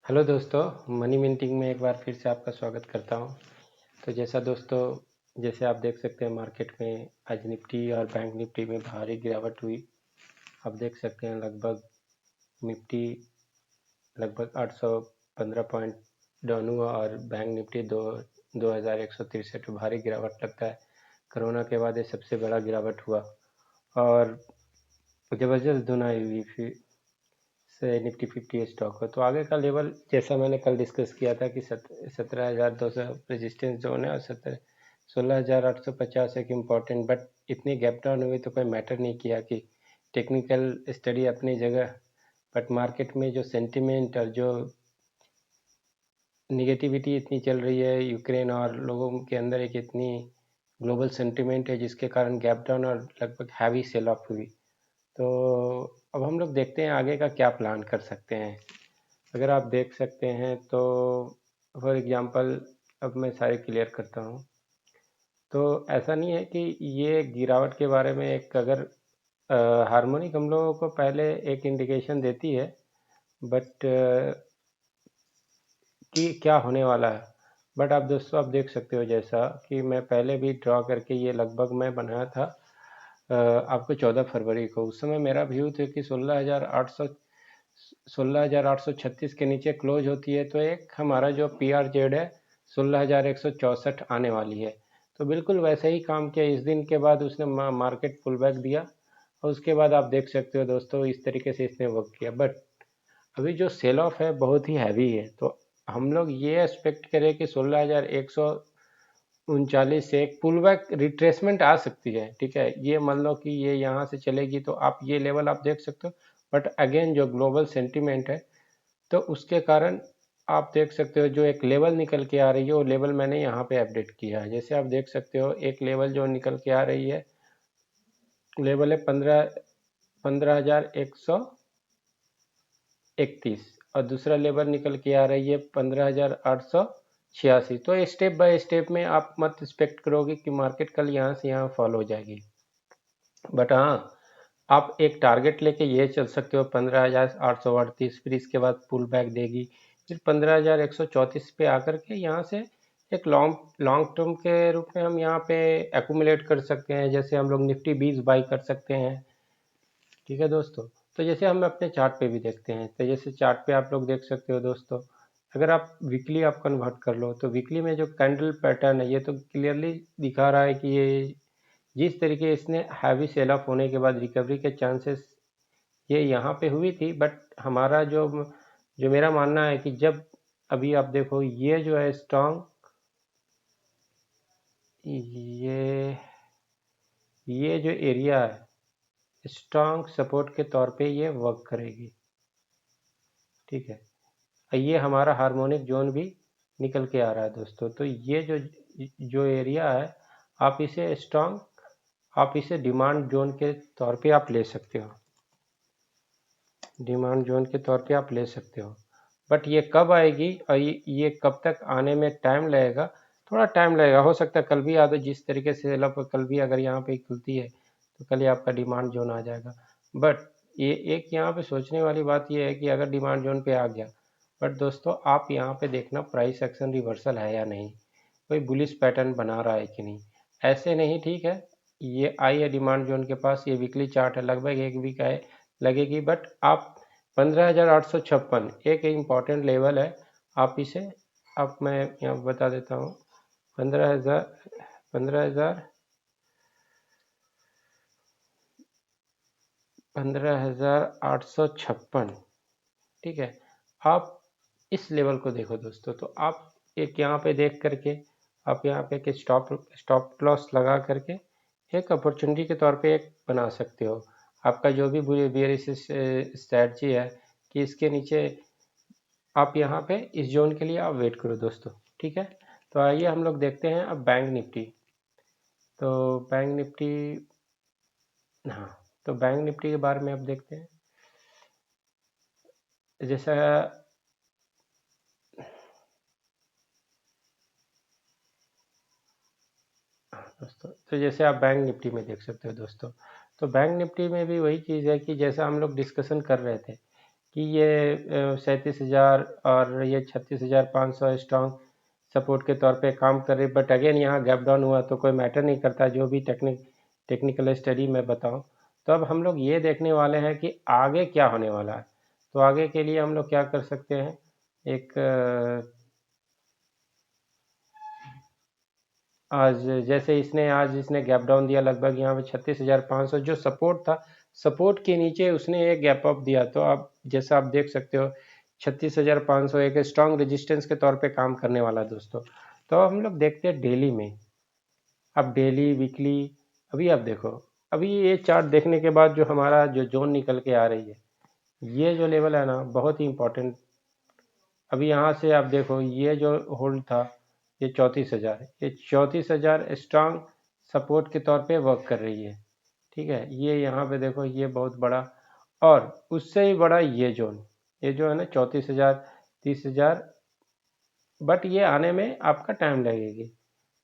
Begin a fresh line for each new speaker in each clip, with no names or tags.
Hello दोस्तों, money minting में एक बार फिर से आपका स्वागत करता हूं। तो जैसे आप देख सकते हैं मार्केट में आज निफ्टी और बैंक निफ्टी में भारी गिरावट हुई। आप देख सकते हैं लगभग निफ्टी लगभग 815 पॉइंट डाउन हुआ और बैंक निफ्टी 2163 भारी गिरावट लगता है। कोरोना के बाद ये सबसे बड़ा गिरावट हुआ और ज़बरदस्त धुनाई हुई फिर से निफ्टी 50 स्टॉक हो। तो आगे का लेवल जैसा मैंने कल डिस्कस किया था कि 17,200 रेजिस्टेंस जोन है और 16,850 एक इम्पॉर्टेंट, बट इतनी गैप डाउन हुई तो कोई मैटर नहीं किया कि टेक्निकल स्टडी अपनी जगह, बट मार्केट में जो सेंटिमेंट और जो निगेटिविटी इतनी चल रही है यूक्रेन और लोगों के अंदर एक इतनी ग्लोबल सेंटिमेंट है जिसके कारण गैप डाउन और लगभग हैवी सेल ऑफ हुई। तो अब हम लोग देखते हैं आगे का क्या प्लान कर सकते हैं। अगर आप देख सकते हैं तो फॉर एग्जांपल अब मैं सारे क्लियर करता हूँ। तो ऐसा नहीं है कि ये गिरावट के बारे में एक अगर हार्मोनिक हम लोगों को पहले एक इंडिकेशन देती है, बट कि क्या होने वाला है। बट आप दोस्तों आप देख सकते हो जैसा कि मैं पहले भी ड्रॉ करके ये लगभग मैं बनाया था आपको 14 फरवरी को। उस समय मेरा व्यू था कि 16,836 के नीचे क्लोज होती है तो एक हमारा जो PRZ है 16,164 आने वाली है। तो बिल्कुल वैसे ही काम किया। इस दिन के बाद उसने मार्केट पुल बैक दिया और उसके बाद आप देख सकते हो दोस्तों इस तरीके से इसने वर्क किया। बट अभी जो सेल ऑफ है बहुत ही हैवी है, तो हम लोग ये एक्सपेक्ट करें कि 16,139 से एक पुल बैक रिट्रेसमेंट आ सकती है। ठीक है, ये मान लो कि ये यहाँ से चलेगी तो आप ये लेवल आप देख सकते हो। बट अगेन जो ग्लोबल सेंटीमेंट है तो उसके कारण आप देख सकते हो जो एक लेवल निकल के आ रही है वो लेवल मैंने यहाँ पे अपडेट किया है। जैसे आप देख सकते हो एक लेवल जो निकल के आ रही है लेवल है 15,131 और दूसरा लेवल निकल के आ रही है 15,886। तो स्टेप बाय स्टेप में आप मत एक्सपेक्ट करोगे कि मार्केट कल यहाँ से यहाँ फॉल हो जाएगी। बट हाँ, आप एक टारगेट लेके ये चल सकते हो 15,838, फिर इसके बाद पुल बैक देगी, फिर 15,134 पे आकर के यहाँ से एक लॉन्ग लॉन्ग टर्म के रूप में हम यहाँ पे एक्यूमुलेट कर सकते हैं। जैसे हम लोग निफ्टी 20 बाई कर सकते हैं। ठीक है दोस्तों, तो जैसे हम अपने चार्ट पे भी देखते हैं तो जैसे चार्ट पे आप लोग देख सकते हो दोस्तों, अगर आप वीकली आप कन्वर्ट कर लो तो वीकली में जो कैंडल पैटर्न है ये तो क्लियरली दिखा रहा है कि ये जिस तरीके इसने हैवी सेल ऑफ होने के बाद रिकवरी के चांसेस ये यहाँ पे हुई थी। बट हमारा जो जो मेरा मानना है कि जब अभी आप देखो ये जो है स्ट्रॉन्ग, ये ये जो एरिया है स्ट्रॉन्ग सपोर्ट के तौर पे ये वर्क करेगी। ठीक है, ये हमारा हार्मोनिक जोन भी निकल के आ रहा है दोस्तों। तो ये जो जो एरिया है आप इसे स्ट्रॉन्ग, आप इसे डिमांड जोन के तौर पे आप ले सकते हो, डिमांड जोन के तौर पे आप ले सकते हो। बट ये कब आएगी और ये कब तक आने में टाइम लगेगा, थोड़ा टाइम लगेगा। हो सकता है कल भी आ, तो जिस तरीके से सेल कल भी अगर यहाँ पे खुलती है तो कल ही आपका डिमांड जोन आ जाएगा। बट ये एक यहाँ पे सोचने वाली बात ये है कि अगर डिमांड जोन पे आ गया, बट दोस्तों आप यहाँ पे देखना प्राइस एक्शन रिवर्सल है या नहीं, कोई बुलिश पैटर्न बना रहा है कि नहीं। ऐसे नहीं, ठीक है, ये आई है डिमांड जोन के पास, ये वीकली चार्ट है, लगभग एक वीक है लगेगी। बट आप 15,856 एक इम्पॉर्टेंट लेवल है, आप इसे, अब मैं यहाँ बता देता हूँ 15,000 15,856। ठीक है, आप इस लेवल को देखो दोस्तों, तो आप एक यहाँ पे देख करके आप यहाँ पे एक स्टॉप लॉस लगा करके एक अपॉर्चुनिटी के तौर पे एक बना सकते हो। आपका जो भी बेयरिश स्ट्रैटेजी है कि इसके नीचे आप यहाँ पे इस जोन के लिए आप वेट करो दोस्तों। ठीक है, तो आइए हम लोग देखते हैं अब बैंक निफ्टी। तो बैंक निफ्टी, हाँ, तो बैंक निफ्टी के बारे में अब देखते हैं। जैसा दोस्तों, तो जैसे आप बैंक निफ्टी में देख सकते हो दोस्तों, तो बैंक निफ्टी में भी वही चीज़ है कि जैसा हम लोग डिस्कशन कर रहे थे कि ये 37,000 और ये 36,500 स्ट्रॉन्ग सपोर्ट के तौर पे काम कर रही, बट अगेन यहाँ गैप डाउन हुआ तो कोई मैटर नहीं करता, जो भी टेक्निकल स्टडी मैं बताऊँ। तो अब हम लोग ये देखने वाले हैं कि आगे क्या होने वाला है। तो आगे के लिए हम लोग क्या कर सकते हैं, एक आज जैसे आज इसने गैप डाउन दिया लगभग यहाँ पे 36,500, जो सपोर्ट था, सपोर्ट के नीचे उसने एक गैप अप दिया। तो आप जैसा आप देख सकते हो 36,500 एक स्ट्रॉन्ग रेजिस्टेंस के तौर पे काम करने वाला है दोस्तों। तो हम लोग देखते हैं डेली में, अब डेली वीकली, अभी आप देखो, अभी ये चार्ट देखने के बाद जो हमारा जो जोन निकल के आ रही है, ये जो लेवल है ना बहुत ही इंपॉर्टेंट। अभी यहाँ से आप देखो ये जो होल्ड था, ये 34,000, ये 34,000 स्ट्रांग सपोर्ट के तौर पे वर्क कर रही है। ठीक है, ये यहाँ पे देखो ये बहुत बड़ा, और उससे ही बड़ा ये जोन, ये जो है ना 34,000, 30,000, बट ये आने में आपका टाइम लगेगी।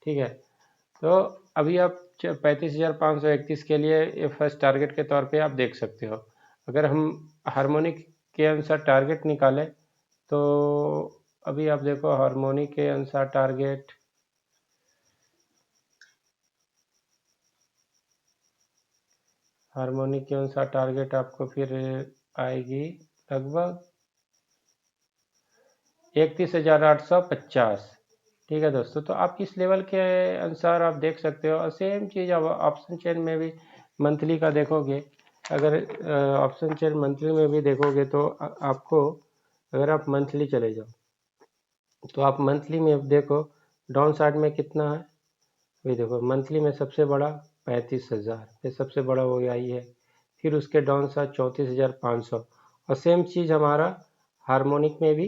ठीक है, तो अभी आप 35,531 के लिए ये फर्स्ट टारगेट के तौर पे आप देख सकते हो। अगर हम हार्मोनिक के अनुसार टारगेट निकालें तो अभी आप देखो हार्मोनिक के अनुसार टारगेट, हार्मोनिक के अनुसार टारगेट आपको फिर आएगी लगभग 31,850। ठीक है दोस्तों, तो आप इस लेवल के अनुसार आप देख सकते हो। और सेम चीज़ आप ऑप्शन चेन में भी मंथली का देखोगे, अगर ऑप्शन चेन मंथली में भी देखोगे तो आपको, अगर आप मंथली चले जाओ तो आप मंथली में अब देखो डाउन साइड में कितना है। अभी देखो मंथली में सबसे बड़ा 35,000, ये सबसे बड़ा हो गया ये। फिर उसके डाउन साइड 34,500, और सेम चीज़ हमारा हार्मोनिक में भी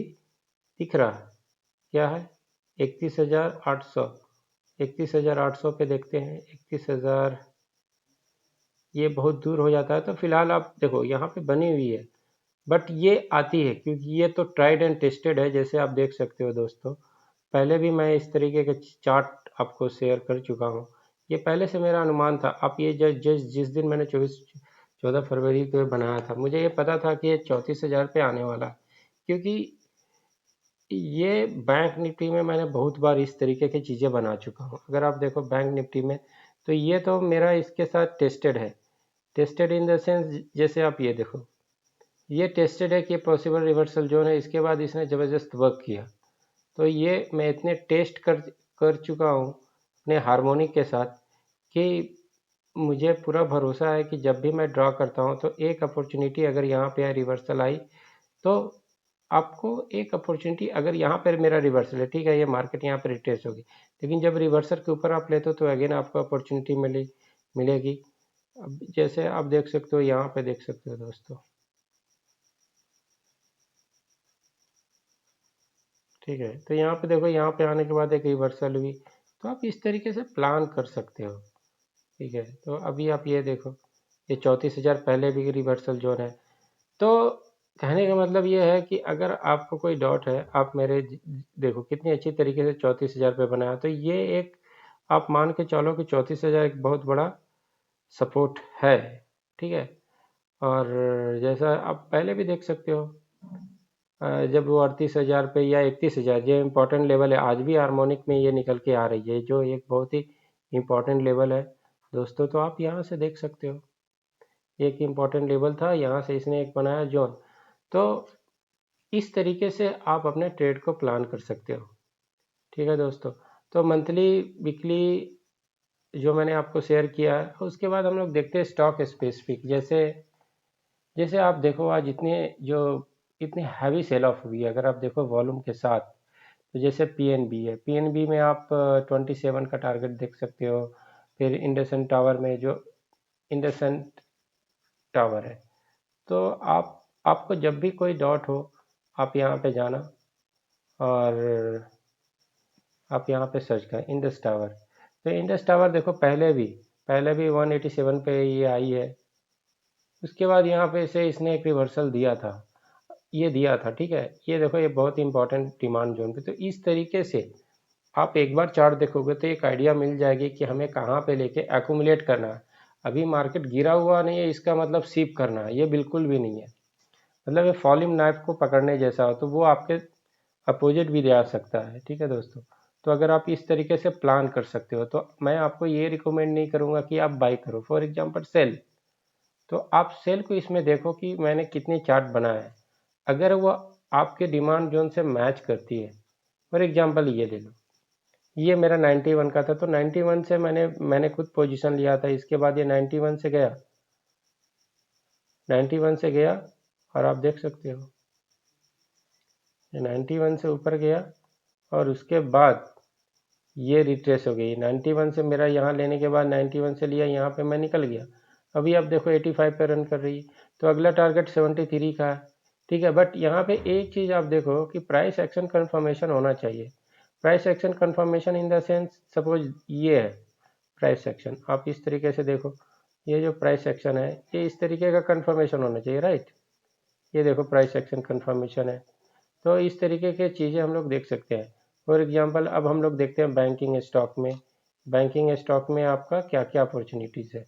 दिख रहा है, क्या है 31,800। 31,800 पे देखते हैं, 31,000 ये बहुत दूर हो जाता है। तो फिलहाल आप देखो यहाँ पे बनी हुई है, बट ये आती है क्योंकि ये तो ट्राइड एंड टेस्टेड है। जैसे आप देख सकते हो दोस्तों, पहले भी मैं इस तरीके के चार्ट आपको शेयर कर चुका हूँ। ये पहले से मेरा अनुमान था। आप ये जिस दिन मैंने 14 फरवरी को बनाया था, मुझे ये पता था कि ये 34,000 पे आने वाला है, क्योंकि ये बैंक निफ्टी में मैंने बहुत बार इस तरीके की चीज़ें बना चुका हूँ। अगर आप देखो बैंक निफ्टी में, तो ये तो मेरा इसके साथ टेस्टेड है। टेस्टेड इन द सेंस, जैसे आप ये देखो, ये टेस्टेड है कि पॉसिबल रिवर्सल जोन है, इसके बाद इसने ज़बरदस्त वर्क किया। तो ये मैं इतने टेस्ट कर चुका हूँ अपने हार्मोनिक के साथ कि मुझे पूरा भरोसा है कि जब भी मैं ड्रॉ करता हूँ तो एक अपॉर्चुनिटी अगर यहाँ पे रिवर्सल आई, तो आपको एक अपॉर्चुनिटी, अगर यहाँ पर मेरा रिवर्सल है, ठीक है, ये मार्केट यहाँ पर रिट्रेस होगी, लेकिन जब रिवर्सल के ऊपर आप लेते हो तो अगेन आपको अपॉर्चुनिटी मिलेगी। अब जैसे आप देख सकते हो, यहाँ पे देख सकते हो दोस्तों, ठीक है, तो यहाँ पे देखो, यहाँ पे आने के बाद एक रिवर्सल हुई, तो आप इस तरीके से प्लान कर सकते हो। ठीक है, तो अभी आप ये देखो, ये 34,000 पहले भी रिवर्सल जोन है। तो कहने का मतलब ये है कि अगर आपको कोई डाउट है, आप मेरे देखो कितनी अच्छी तरीके से 34,000 पे बनाया। तो ये एक, आप मान के चलो कि 34,000 एक बहुत बड़ा सपोर्ट है। ठीक है, और जैसा आप पहले भी देख सकते हो, जब वो 38,000 पे या 31,000, जो इम्पोर्टेंट लेवल है, आज भी हार्मोनिक में ये निकल के आ रही है, जो एक बहुत ही इम्पोर्टेंट लेवल है दोस्तों। तो आप यहाँ से देख सकते हो, एक इम्पोर्टेंट लेवल था, यहाँ से इसने एक बनाया जोन। तो इस तरीके से आप अपने ट्रेड को प्लान कर सकते हो। ठीक है दोस्तों, तो मंथली वीकली जो मैंने आपको शेयर किया है, उसके बाद हम लोग देखते हैं स्टॉक स्पेसिफिक। जैसे जैसे आप देखो आज इतनी हैवी सेल ऑफ हुई है, अगर आप देखो वॉल्यूम के साथ, तो जैसे पीएनबी है, पीएनबी में आप 27 का टारगेट देख सकते हो। फिर इंडसेंड टावर में, जो इंडसेंड टावर है, तो आपको जब भी कोई डाउट हो, आप यहाँ पे जाना और आप यहाँ पे सर्च करें इंडस टावर। तो इंडस टावर देखो पहले भी 187 पे ये आई है। उसके बाद यहाँ पे से इसने एक रिवर्सल दिया था, ये दिया था। ठीक है, ये देखो, ये बहुत इंपॉर्टेंट डिमांड जोन पे। तो इस तरीके से आप एक बार चार्ट देखोगे तो एक आइडिया मिल जाएगी कि हमें कहाँ पे लेके एक्यूमुलेट करना है। अभी मार्केट गिरा हुआ नहीं है, इसका मतलब सीप करना है, ये बिल्कुल भी नहीं है। मतलब ये फॉलिंग नाइफ को पकड़ने जैसा हो, तो वो आपके अपोजिट भी जा सकता है। ठीक है दोस्तों, तो अगर आप इस तरीके से प्लान कर सकते हो तो मैं आपको ये रिकमेंड नहीं करूँगा कि आप बाई करो। फॉर एग्जांपल सेल, तो आप सेल को इसमें देखो कि मैंने कितनी चार्ट बनाया है। अगर वो आपके डिमांड जोन से मैच करती है, फॉर एग्जांपल ये ले लो, ये मेरा 91 का था, तो 91 से मैंने खुद पोजीशन लिया था। इसके बाद ये 91 से गया, 91 से गया, और आप देख सकते हो ये 91 से ऊपर गया, और उसके बाद ये रिट्रेस हो गई। 91 से मेरा यहाँ लेने के बाद 91 से लिया, यहाँ पे मैं निकल गया। अभी आप देखो 85 पे रन कर रही है, तो अगला टारगेट 73 का है। ठीक है, बट यहाँ पे एक चीज़ आप देखो कि प्राइस एक्शन कंफर्मेशन होना चाहिए। Price action confirmation in the sense, suppose ये है प्राइस एक्शन, आप इस तरीके से देखो, ये जो प्राइस एक्शन है ये इस तरीके का कंफर्मेशन होना चाहिए, राइट। ये देखो प्राइस एक्शन कंफर्मेशन है, तो इस तरीके के चीज़ें हम लोग देख सकते हैं। फॉर एग्जांपल अब हम लोग देखते हैं बैंकिंग स्टॉक में, बैंकिंग स्टॉक में आपका क्या क्या अपॉर्चुनिटीज़ है।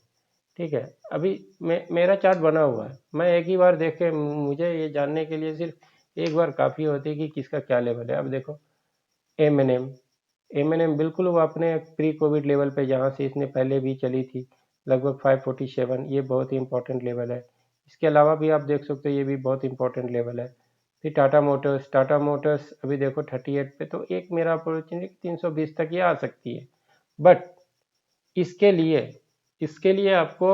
ठीक है, अभी मेरा चार्ट बना हुआ है, मैं एक ही बार देख के, मुझे ये जानने के लिए सिर्फ एक बार काफ़ी होती है कि किसका क्या लेवल है। अब देखो एम एन एम बिल्कुल वो अपने प्री कोविड लेवल पे जहाँ से इसने पहले भी चली थी, लगभग 547, ये बहुत ही इंपॉर्टेंट लेवल है। इसके अलावा भी आप देख सकते हो ये भी बहुत इंपॉर्टेंट लेवल है। फिर टाटा मोटर्स अभी देखो 38 पे, तो एक मेरा अपॉर्चुनिटी 320 तक ये आ सकती है। बट इसके लिए इसके लिए आपको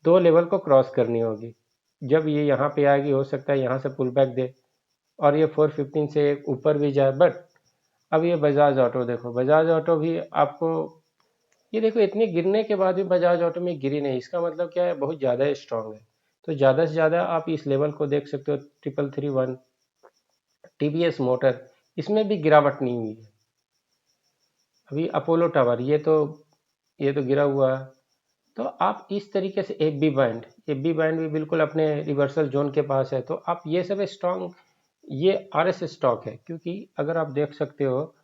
दो लेवल को क्रॉस करनी होगी। जब ये यहाँ पे आएगी, हो सकता है यहाँ से पुल बैक दे और ये 415 से ऊपर भी जाए। बट अब ये बजाज ऑटो देखो, बजाज ऑटो भी आपको, ये देखो इतनी गिरने के बाद भी बजाज ऑटो में गिरी नहीं, इसका मतलब क्या है, बहुत ज़्यादा स्ट्रांग है। तो ज़्यादा से ज़्यादा आप इस लेवल को देख सकते हो, 3331। टीवीएस मोटर, इसमें भी गिरावट नहीं हुई है। अभी अपोलो टावर, ये तो गिरा हुआ है। तो आप इस तरीके से एफ बी बैंड भी बिल्कुल अपने रिवर्सल जोन के पास है। तो आप ये सब स्ट्रांग, ये आर एस स्टॉक है, क्योंकि अगर आप देख सकते हो,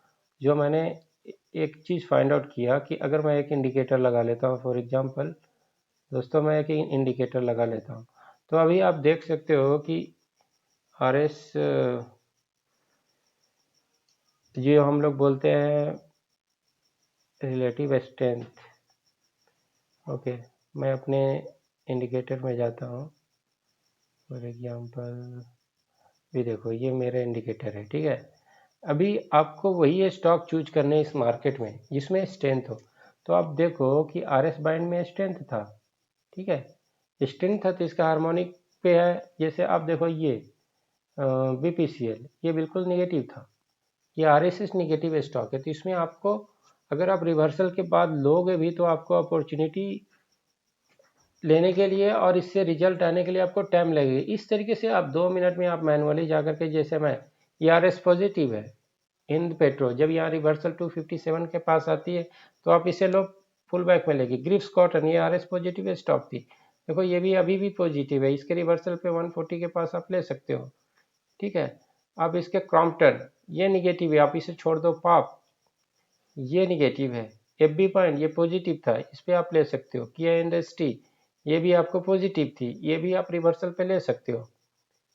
जो मैंने एक चीज़ फाइंड आउट किया कि अगर मैं एक इंडिकेटर लगा लेता हूँ, फॉर एग्जांपल दोस्तों मैं एक इंडिकेटर लगा लेता हूँ, तो अभी आप देख सकते हो कि आर एस, जो हम लोग बोलते हैं रिलेटिव स्ट्रेंथ। ओके, मैं अपने इंडिकेटर में जाता हूँ, फॉर एग्जांपल ये देखो ये मेरा इंडिकेटर है। ठीक है, अभी आपको वही स्टॉक चूज करने इस मार्केट में जिसमें स्ट्रेंथ हो। तो आप देखो कि आर एस बाइंड में स्ट्रेंथ था। ठीक है, स्ट्रेंथ था तो इसका हार्मोनिक पे है। जैसे आप देखो ये बी पी सी एल, ये बिल्कुल निगेटिव था, ये R S S negative stock है। तो इसमें आपको, अगर आप रिवर्सल के बाद लोगे भी तो आपको अपॉर्चुनिटी लेने के लिए और इससे रिजल्ट आने के लिए आपको टाइम लगेगा। इस तरीके से आप 2 मिनट में आप मैनुअली जाकर के, जैसे मैं, ये आर एस पॉजिटिव है हिंद पेट्रो, जब यहाँ रिवर्सल 257 के पास आती है तो आप इसे लो फुल बैक में लेगी। ग्रिप्स कॉटन, ये आर एस पॉजिटिव स्टॉक थी, देखो ये भी अभी भी पॉजिटिव है, इसके रिवर्सल पे 140 के पास आप ले सकते हो। ठीक है, अब इसके क्रॉम्पटन, ये निगेटिव है, आप इसे छोड़ दो। पाप, ये निगेटिव है। एफ बी पॉइंट, ये पॉजिटिव था, इस पर आप ले सकते हो। किया इंडस्ट्री, ये भी आपको पॉजिटिव थी, ये भी आप रिवर्सल पे ले सकते हो।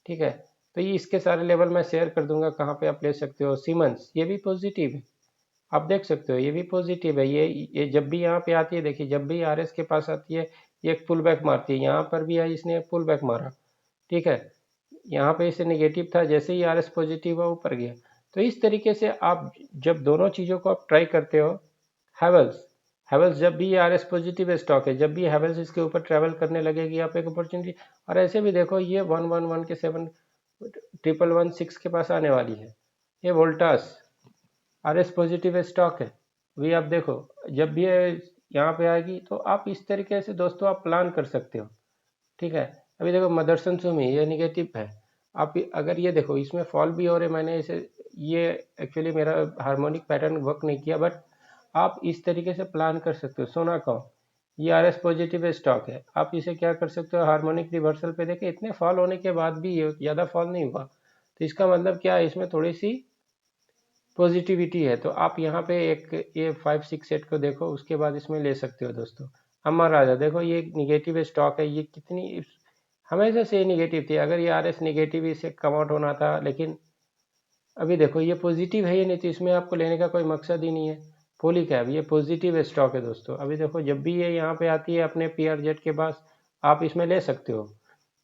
ठीक है, तो ये इसके सारे लेवल मैं शेयर कर दूंगा कहाँ पे आप ले सकते हो। सीमेंस, ये भी पॉजिटिव है, आप देख सकते हो ये भी पॉजिटिव है। ये जब भी यहाँ पे आती है, देखिए जब भी आर एस के पास आती है ये एक पुल बैक मारती है। यहाँ पर भी है, इसने पुल बैक मारा। ठीक है, यहाँ पे इसे निगेटिव था, जैसे ही आर एस पॉजिटिव है ऊपर गया। तो इस तरीके से आप जब दोनों चीज़ों को आप ट्राई करते हो, हैवल्स, हैवल्स जब भी आर एस पॉजिटिव स्टॉक है, जब भी हैवल्स इसके ऊपर ट्रैवल करने लगेगी आप एक अपॉर्चुनिटी। और ऐसे भी देखो ये 111 के 7 111 6 के पास आने वाली है। ये Voltas R S positive stock है, भी आप देखो जब भी ये यहाँ पे आएगी तो आप इस तरीके से दोस्तों आप प्लान कर सकते हो। ठीक है, अभी देखो मदरसन सुमी, ये निगेटिव है। आप अगर ये देखो इसमें फॉल भी हो रहे, मैंने इसे, ये एक्चुअली मेरा हार्मोनिक पैटर्न वर्क नहीं किया, बट आप इस तरीके से प्लान कर सकते हो। सोना कॉम, ये आर एस पॉजिटिव स्टॉक है, आप इसे क्या कर सकते हो, हार्मोनिक रिवर्सल पे देखे इतने फॉल होने के बाद भी ये ज़्यादा फॉल नहीं हुआ, तो इसका मतलब क्या है, इसमें थोड़ी सी पॉजिटिविटी है। तो आप यहाँ पे एक ये 5 6 8 को देखो, उसके बाद इसमें ले सकते हो दोस्तों। अमर राजा देखो, ये निगेटिव स्टॉक है, ये कितनी हमेशा से निगेटिव थी। अगर ये RS निगेटिव इसे कम आउट होना था, लेकिन अभी देखो ये पॉजिटिव है, ये नहीं तो इसमें आपको लेने का कोई मकसद ही नहीं है। पॉलीकैब ये पॉजिटिव स्टॉक है दोस्तों। अभी देखो जब भी ये यहाँ पे आती है अपने PRZ के पास, आप इसमें ले सकते हो।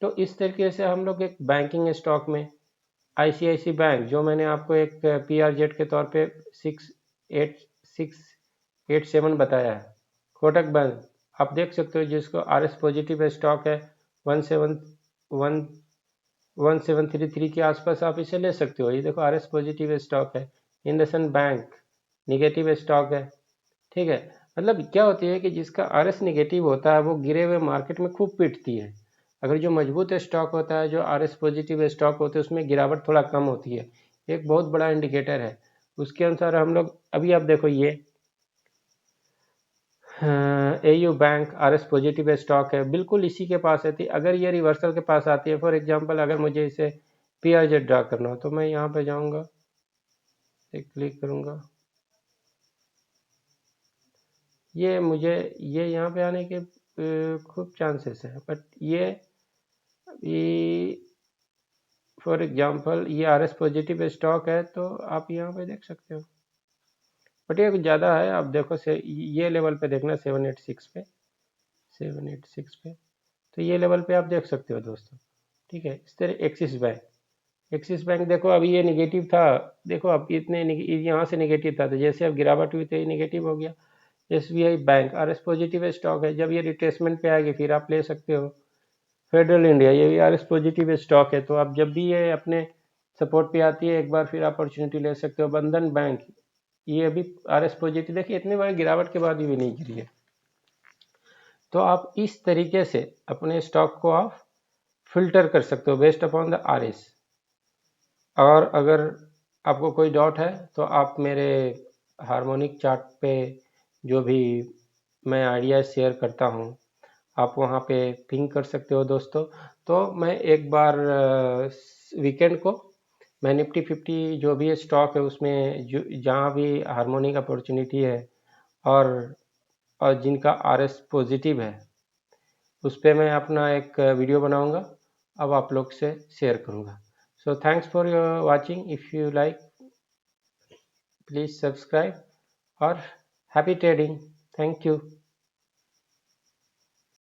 तो इस तरीके से हम लोग एक बैंकिंग स्टॉक में ICICI बैंक, जो मैंने आपको एक PRZ के तौर पे 68687 बताया है, कोटक बैंक आप देख सकते हो, जिसको RS पॉजिटिव स्टॉक है 1733 के आसपास, आप इसे ले सकते हो। ये देखो RS पॉजिटिव स्टॉक है। इंडसइंड बैंक निगेटिव स्टॉक है, ठीक है। मतलब क्या होती है कि जिसका RS निगेटिव होता है वो गिरे हुए मार्केट में खूब पीटती है। अगर जो मजबूत स्टॉक होता है, जो RS पॉजिटिव स्टॉक होते हैं, उसमें गिरावट थोड़ा कम होती है। एक बहुत बड़ा इंडिकेटर है। उसके अनुसार हम लोग, अभी आप देखो ये AU bank RS positive stock है, बिल्कुल इसी के पास है। अगर ये रिवर्सल के पास आती है, फॉर एग्जांपल अगर मुझे इसे PRZ ड्रा करना हो, तो मैं यहाँ पे जाऊँगा, एक क्लिक करूँगा, ये मुझे ये यहाँ पे आने के खूब चांसेस हैं, बट ये फॉर एग्जांपल ये RS पॉजिटिव स्टॉक है, तो आप यहाँ पे देख सकते हो, बट ये कुछ ज़्यादा है। आप देखो से ये लेवल पे देखना, 786 पे, 786 पे, तो ये लेवल पे आप देख सकते हो दोस्तों, ठीक है। इस तरह एक्सिस बैंक देखो अभी ये निगेटिव था, देखो अब इतने यहाँ से निगेटिव था, तो जैसे अब गिरावट हुई तो ये निगेटिव हो गया। SBI bank RS positive stock है, जब ये रिट्रेसमेंट पे आएगी फिर आप ले सकते हो। फेडरल इंडिया ये भी RS पॉजिटिव स्टॉक है, तो आप जब भी ये अपने सपोर्ट पे आती है एक बार फिर अपॉर्चुनिटी ले सकते हो। बंधन बैंक ये अभी RS पॉजिटिव, देखिए इतनी बड़ी गिरावट के बाद भी नहीं गिरी है। तो आप इस तरीके से अपने स्टॉक को आप फिल्टर कर सकते हो बेस्ड अपॉन द RS। और अगर आपको कोई डाउट है तो आप मेरे हार्मोनिक चार्ट पे जो भी मैं आइडिया शेयर करता हूँ, आप वहाँ पे पिंग कर सकते हो दोस्तों। तो मैं एक बार वीकेंड को मैं निफ्टी 50 जो भी स्टॉक है उसमें जो जहाँ भी हार्मोनिक अपॉर्चुनिटी है और जिनका RS पॉजिटिव है, उस पर मैं अपना एक वीडियो बनाऊंगा, अब आप लोग से शेयर करूंगा। So thanks for your watching, if you like please subscribe और हैप्पी ट्रेडिंग। Thank you.